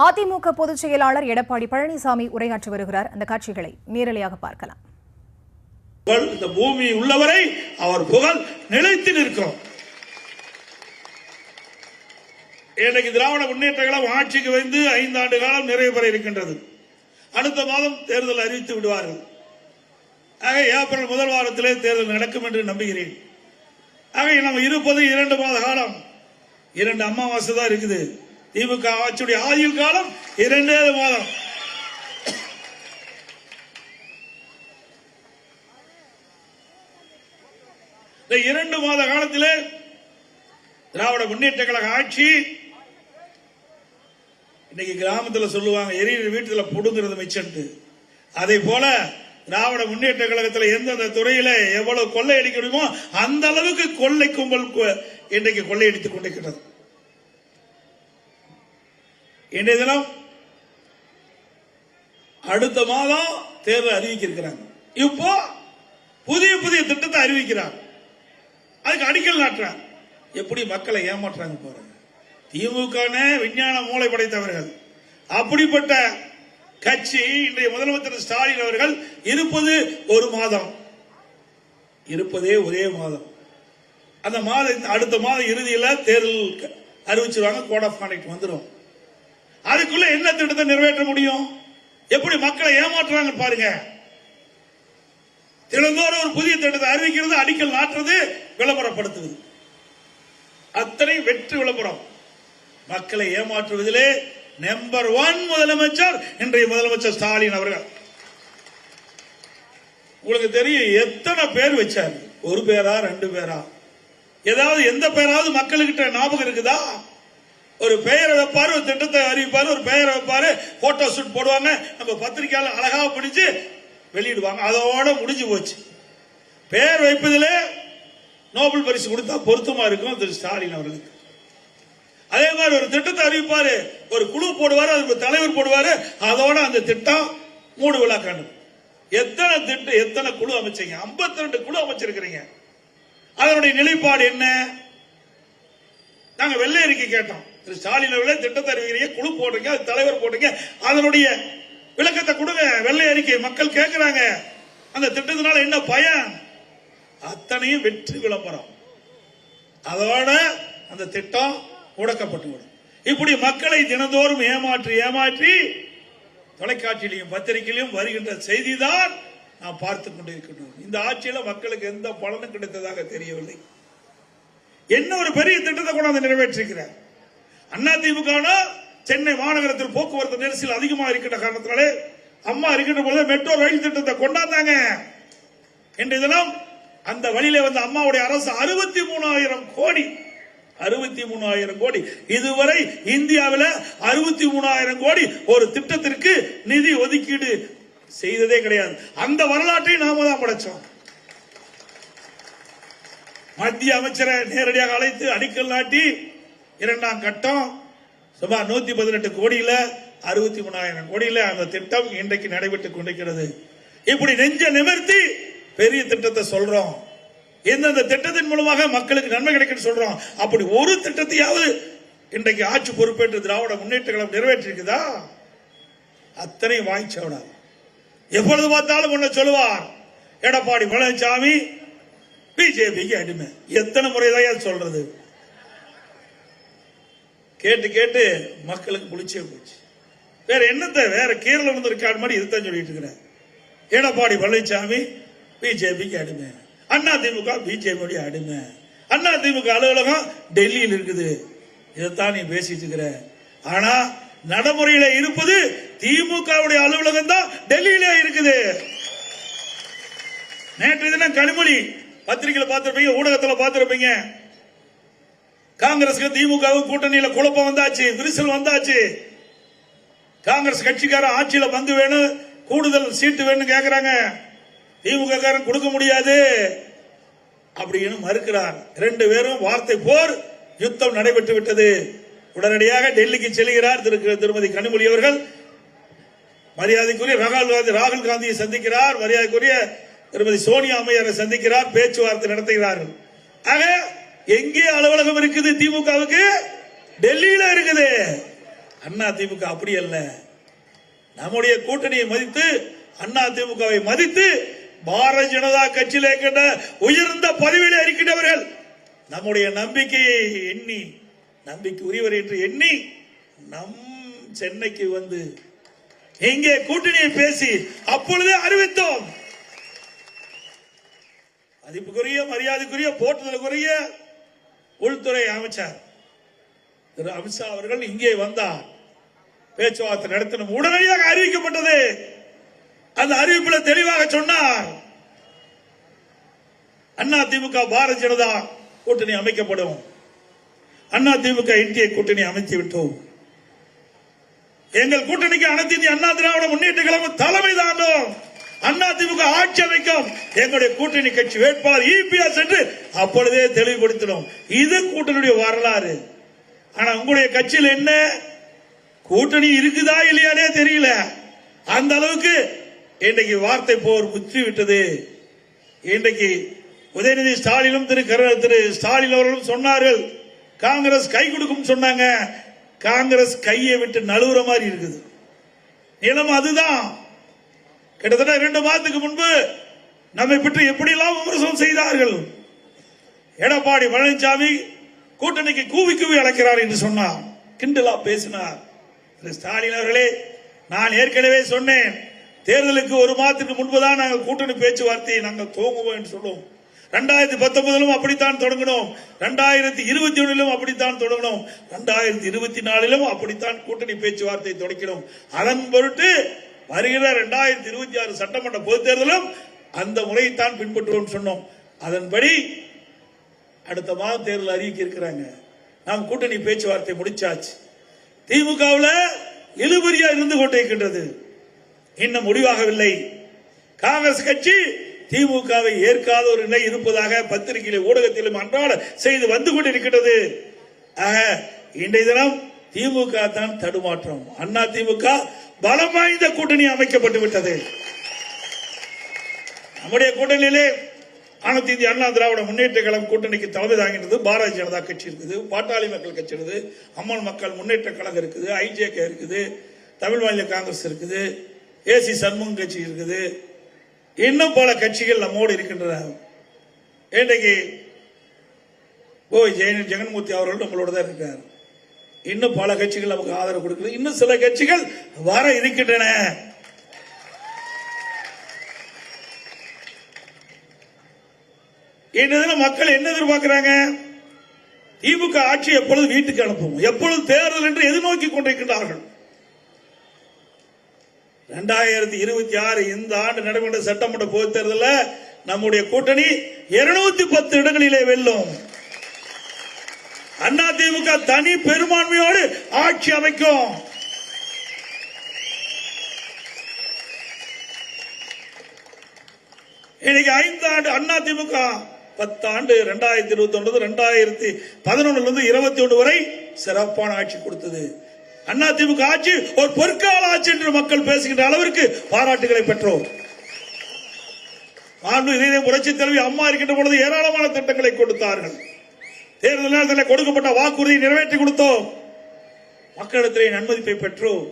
அதிமுக பொதுச் செயலாளர் எடப்பாடி பழனிசாமி உரையாற்றி வருகிறார். அந்த காட்சிகளை நேரலையாக பார்க்கலாம். இந்த பூமி உள்ளவரை அவர் புகழ் நிலைத்து நிற்கும். இன்றைக்கு திராவிட முன்னேற்ற கழகம் ஆட்சிக்கு வந்து 5 ஆண்டு காலம் நிறைவு பெற இருக்கின்றது. அடுத்த மாதம் தேர்தல் அறிவித்து விடுவார்கள். ஆக ஏப்ரல் முதல் வாரத்திலே தேர்தல் நடக்கும் என்று நம்புகிறேன். ஆக நம்ம இருப்பது 2 மாத காலம், 2 அமாவாசை தான் இருக்குது. திமுக ஆட்சியுடைய ஆயுள் காலம் 2 மாதம். இந்த 2 மாத காலத்திலே திராவிட முன்னேற்ற கழக ஆட்சி, இன்னைக்கு கிராமத்தில் சொல்லுவாங்க எரியிற வீட்டில் புடுங்கிறது மிச்சன்ட்டு, அதே போல திராவிட முன்னேற்ற கழகத்தில் எந்தெந்த துறையில எவ்வளவு கொள்ளையடிக்கணுமோ அந்த அளவுக்கு கொள்ளை கும்பல் இன்றைக்கு கொள்ளையடித்துக் கொண்டிருக்கிறது. இன்றைய தினம் அடுத்த மாதம் தேர்தல் அறிவிக்கிறாங்க. இப்போ புதிய புதிய திட்டத்தை அறிவிக்கிறாங்க. அதுக்கு அடிக்கல் நாட்டுறாங்க. எப்படி மக்களை ஏமாற்றாங்க பாருங்க. திமுக விஞ்ஞான மூளை படைத்தவர்கள். அப்படிப்பட்ட கட்சி இன்றைய முதலமைச்சர் ஸ்டாலின் அவர்கள் இருப்பது 1 மாதம், இருப்பதே ஒரே மாதம். அந்த மாதம் அடுத்த மாதம் இறுதியில் தேர்தல் அறிவிச்சிருவாங்க. கோட் ஆஃப் கான்டக்ட் வந்துடும். அதுக்குள்ள என்ன திட்டத்தை நிறைவேற்ற முடியும்? எப்படி மக்களை ஏமாற்றுறாங்க பாருங்க. தினந்தோறும் ஒரு புதிய திட்டத்தை அறிவிக்கிறது, அடிக்கல் நாட்டுறது, விளம்பரப்படுத்துவது, அத்தனை வெற்றி விளம்பரம். மக்களை ஏமாற்றுவதிலே நம்பர் 1 முதலமைச்சர் இன்றைய முதலமைச்சர் ஸ்டாலின் அவர்கள். உங்களுக்கு தெரியும் எத்தனை பேர் வச்சார்? 1 பேரா 2 பேரா? ஏதாவது எந்த பேராவது மக்களுக்கிட்ட ஞாபகம் இருக்குதா? ஒரு பெயரை வைப்பாரு, ஒரு திட்டத்தை அறிவிப்பாரு, ஒரு பெயரை வைப்பாரு, போட்டோ ஷூட் போடுவாங்க, நம்ம பத்திரிகையாளர் அழகாக பிடிச்சு வெளியிடுவாங்க. அதோட முடிஞ்சு போச்சு. பெயர் வைப்பதிலே நோபல் பரிசு கொடுத்தா பொருத்தமா இருக்கும் திரு ஸ்டாலின் அவர்களுக்கு. அதே மாதிரி ஒரு திட்டத்தை அறிவிப்பாரு, ஒரு குழு போடுவாரு, அதுக்கு தலைவர் போடுவாரு, அதோட அந்த திட்டம் மூடு விழா காணும். எத்தனை திட்டம், எத்தனை குழு அமைச்சீங்க? 52 குழு அமைச்சிருக்கிறீங்க. அதனுடைய நிலைப்பாடு என்ன? நாங்க வெள்ளை அறிக்கை கேட்டோம். திரு ஸ்டாலின் அவர்களே திட்டத்தை அறிவிக்கிறீங்க, குழு போடுறீங்க, அது தலைவர் போடுறீங்க, அதனுடைய விளக்கத்தை கொடுங்க. வெள்ளை அறிக்கை மக்கள் கேட்கிறாங்க. அந்த திட்டத்தினால என்ன பயன்? அத்தனையும் வெற்றி விளம்பரம். அதோட அந்த திட்டம் முடக்கப்பட்டுவிடும். இப்படி மக்களை தினந்தோறும் ஏமாற்றி ஏமாற்றி தொலைக்காட்சியிலையும் பத்திரிகையிலும் வருகின்ற செய்தி தான் நாம் பார்த்துக் கொண்டிருக்கின்றோம். இந்த ஆட்சியில் மக்களுக்கு எந்த பலனும் கிடைத்ததாக தெரியவில்லை. என்ன ஒரு பெரிய திட்டத்தை கொண்டாந்து நிறைவேற்றிருக்கிறார். அதிமுக சென்னை மாநகரத்தில் போக்குவரத்து நெரிசல் அதிகமாக இருக்கின்ற காரணத்தினாலே அம்மா இருக்கின்ற போது மெட்ரோ ரயில் திட்டத்தை கொண்டாந்தாங்க. இன்றைய தினம் அந்த வழியிலே வந்த அம்மாவுடைய அரசு 63,000 கோடி, 63,000 கோடி இதுவரை இந்தியாவில் 63,000 கோடி ஒரு திட்டத்திற்கு நிதி ஒதுக்கீடு செய்ததே கிடையாது. அந்த வரலாற்றை நாம தான் படைச்சோம். மத்திய அமைச்சரை நேரடியாக அழைத்து அடிக்கல் நாட்டி 2ஆம் கட்டம் சுமார் 118 கோடியில 63,000 கோடியில அந்த திட்டம் இன்றைக்கு நடைபெற்றுக் கொண்டிருக்கிறது. இப்படி நெஞ்ச நிமிர்த்தி பெரிய திட்டத்தை சொல்றோம். எந்தெந்த திட்டத்தின் மூலமாக மக்களுக்கு நன்மை கிடைக்கும் சொல்றோம். அப்படி ஒரு திட்டத்தையாவது இன்றைக்கு ஆட்சி பொறுப்பேற்று திராவிட முன்னேற்ற கழகம் நிறைவேற்றிருக்குதா? அத்தனை வாங்கிச்சவடார். எப்பொழுது பார்த்தாலும் ஒண்ணு சொல்லுவார், எடப்பாடி பழனிசாமி பிஜேபிக்கு அடிமை. எத்தனை முறைதான் சொல்றது? கேட்டு கேட்டு மக்களுக்கு புளிச்சே போச்சு. வேற என்னத்தை, வேற கீரல் வந்து இருக்காடு மாதிரி இதுதான் சொல்லிட்டு இருக்கிறேன். எடப்பாடி பழனிசாமி பிஜேபிக்கு அடிமை, அதிமுக பிஜேபி அடிமை, அதிமுக அலுவலகம் டெல்லியில் இருக்குது. இதைத்தான் நீ பேசிட்டு இருக்கிற. ஆனா நடைமுறையில இருப்பது திமுக அலுவலகம் தான் டெல்லியில இருக்குது. நேற்று தினம் கனிமொழி பத்திரிகையில் பார்த்திருப்பீங்க, ஊடகத்தில் பார்த்திருப்பீங்க. காங்கிரஸ் திமுக கூட்டணியில குழப்பம் வந்தாச்சு, விரிசல் வந்தாச்சு. காங்கிரஸ் கட்சிக்கார ஆட்சியில பங்கு வேணும், கூடுதல் சீட்டு வேணும் கேட்கிறாங்க. திமுக காரன் கொடுக்க முடியாது அப்படின்னு மறுக்கிறார். 2 பேரும் வார்த்தை போர் யுத்தம் நடைபெற்று விட்டது. உடனடியாக டெல்லிக்கு செல்கிறார் திருமதி கனிமொழி அவர்கள். மரியாதைக்குரிய ராகுல் காந்தியை சந்திக்கிறார். மரியாதைக்குரிய திருமதி சோனியா அம்மையாரை சந்திக்கிறார். பேச்சுவார்த்தை நடத்துகிறார்கள். ஆக எங்கே அலுவலகம் இருக்குது திமுகவுக்கு? டெல்லியில இருக்குது. அண்ணா திமுக அப்படி அல்ல. நம்முடைய கூட்டணியை மதித்து அண்ணா திமுகவை மதித்து பாரதிய ஜனதா கட்சியிலே இருக்கின்ற உயர்ந்த பதவியில் இருக்கின்றவர்கள் நம்முடைய நம்பிக்கையை எண்ணி, நம்பிக்கை உரியவர் என்று எண்ணி நம் சென்னைக்கு வந்து இங்கே கூட்டணியை பேசி அப்பொழுதே அறிவித்தோம். மதிப்புக்குரிய, மரியாதைக்குரிய, போற்றுதலுக்குரிய உள்துறை அமைச்சர் திரு அமித்ஷா அவர்கள் இங்கே வந்தார். பேச்சுவார்த்தை நடத்தின உடனடியாக அறிவிக்கப்பட்டது. அந்த அறிவிப்பில் தெளிவாக சொன்னார், அண்ணா திமுக பாரதிய ஜனதா கூட்டணி அமைக்கப்படும். அண்ணா திமுக என்டிஏ கூட்டணி அமைத்து விட்டோம். எங்கள் கூட்டணிக்கு அனைத்து இந்திய அண்ணா திராவிட முன்னேற்ற கழகம் தலைமை தாங்கும். அண்ணா திமுக ஆட்சி அமைக்கும். எங்களுடைய கூட்டணி கட்சி வேட்பாளர் இபிஎஸ் என்று அப்பொழுதே தெளிவுபடுத்தினோம். இது கூட்டணியுடைய வரலாறு. ஆனா உங்களுடைய கட்சியில் என்ன கூட்டணி இருக்குதா இல்லையானே தெரியல. அந்த அளவுக்கு இன்றைக்கு வார்த்தை போர் முற்றி விட்டது. இன்றைக்கு உதயநிதி ஸ்டாலினும் திரு ஸ்டாலின் அவர்களும் சொன்னார்கள், காங்கிரஸ் கை கொடுக்கும் சொன்னாங்க. காங்கிரஸ் கையை விட்டு நழுவுற மாதிரி இருக்குது. நிலம் அதுதான். கிட்டத்தட்ட 2 மாதத்துக்கு முன்பு நம்மை பற்றி எப்படியெல்லாம் விமர்சனம் செய்தார்கள். எடப்பாடி பழனிசாமி கூட்டணிக்கு கூவி கூவி அழைக்கிறார் என்று சொன்னார், கிண்டலா பேசினார். ஸ்டாலின் அவர்களே, நான் ஏற்கனவே சொன்னேன், தேர்தலுக்கு 1 மாதத்துக்கு முன்புதான் நாங்கள் கூட்டணி பேச்சுவார்த்தையை நாங்கள் துவங்குவோம் என்று சொல்லுவோம். 2019 அப்படித்தான் தொடங்கணும், 2021 அப்படித்தான் தொடங்கணும், 2024 அப்படித்தான் கூட்டணி பேச்சுவார்த்தை தொடங்கணும். அதன் பொருட்டு வருகிற 2026 சட்டமன்ற பொதுத் தேர்தலும் அந்த முறையைத்தான் பின்பற்றுவோம் சொன்னோம். அதன்படி அடுத்த மாதம் தேர்தல் அறிவிக்க இருக்கிறாங்க. நாம் கூட்டணி பேச்சுவார்த்தை முடிச்சாச்சு. திமுகவில் இழுபறியா இருந்து கொண்டிருக்கின்றது, இன்னும் முடிவாகவில்லை. காங்கிரஸ் கட்சி திமுகவை ஏற்காத ஒரு நிலை இருப்பதாக பத்திரிகையில ஊடகத்திலும் அன்றாட செய்து வந்து கொண்டிருக்கிறது. இன்றைய தினம் திமுக தான் தடுமாற்றம். அண்ணா திமுக பலம் வாய்ந்த கூட்டணி அமைக்கப்பட்டு விட்டது. நம்முடைய கூட்டணியிலே அனைத்து இந்திய அண்ணா திராவிட முன்னேற்ற கழகம் கூட்டணிக்கு தலைமை தாங்கினது பாரதிய ஜனதா கட்சி இருக்குது, பாட்டாளி மக்கள் கட்சி இருக்குது, அம்மன் மக்கள் முன்னேற்ற கழகம் இருக்குது, ஐஜேகே இருக்குது, தமிழ் மாநில காங்கிரஸ் இருக்குது, ஏசி சண்முகம் கட்சி இருக்குது, இன்னும் பல கட்சிகள் நம்மோடு இருக்கின்றன. இன்றைக்கு ஜெகன்மூர்த்தி அவர்கள் நம்மளோட தான் இருக்கார். இன்னும் பல கட்சிகள் நமக்கு ஆதரவு கொடுக்கிறது. இன்னும் சில கட்சிகள் வர இருக்கின்றன. இன்றைய மக்கள் என்ன எதிர்பார்க்கிறாங்க? திமுக ஆட்சி எப்பொழுது வீட்டுக்கு அனுப்பும், எப்பொழுது தேர்தல் என்று எதிர்நோக்கி கொண்டிருக்கின்றார்கள். 2026 இந்த ஆண்டு நடைபெற்ற சட்டமன்ற பொதுத் தேர்தலில் நம்முடைய கூட்டணி 210 இடங்களிலே வெல்லும். அண்ணா திமுக தனி பெரும்பான்மையோடு ஆட்சி அமைக்கும். இன்னைக்கு 5 ஆண்டு அண்ணா திமுக 10 ஆண்டு 2021 2011 21 வரை சிறப்பான ஆட்சி கொடுத்தது. அண்ணா திமுக ஆட்சி ஒரு பொற்கால ஆட்சி என்று மக்கள் பேசுகின்ற அளவிற்கு பாராட்டுகளை பெற்றோம். புரட்சி தலைவி அம்மா இருக்கின்ற பொழுது ஏராளமான திட்டங்களை கொடுத்தார்கள். தேர்தல் நேரத்தில் கொடுக்கப்பட்ட வாக்குறுதியை நிறைவேற்றி கொடுத்தோம். மக்களிடத்திலே நன்மதிப்பை பெற்றோம்.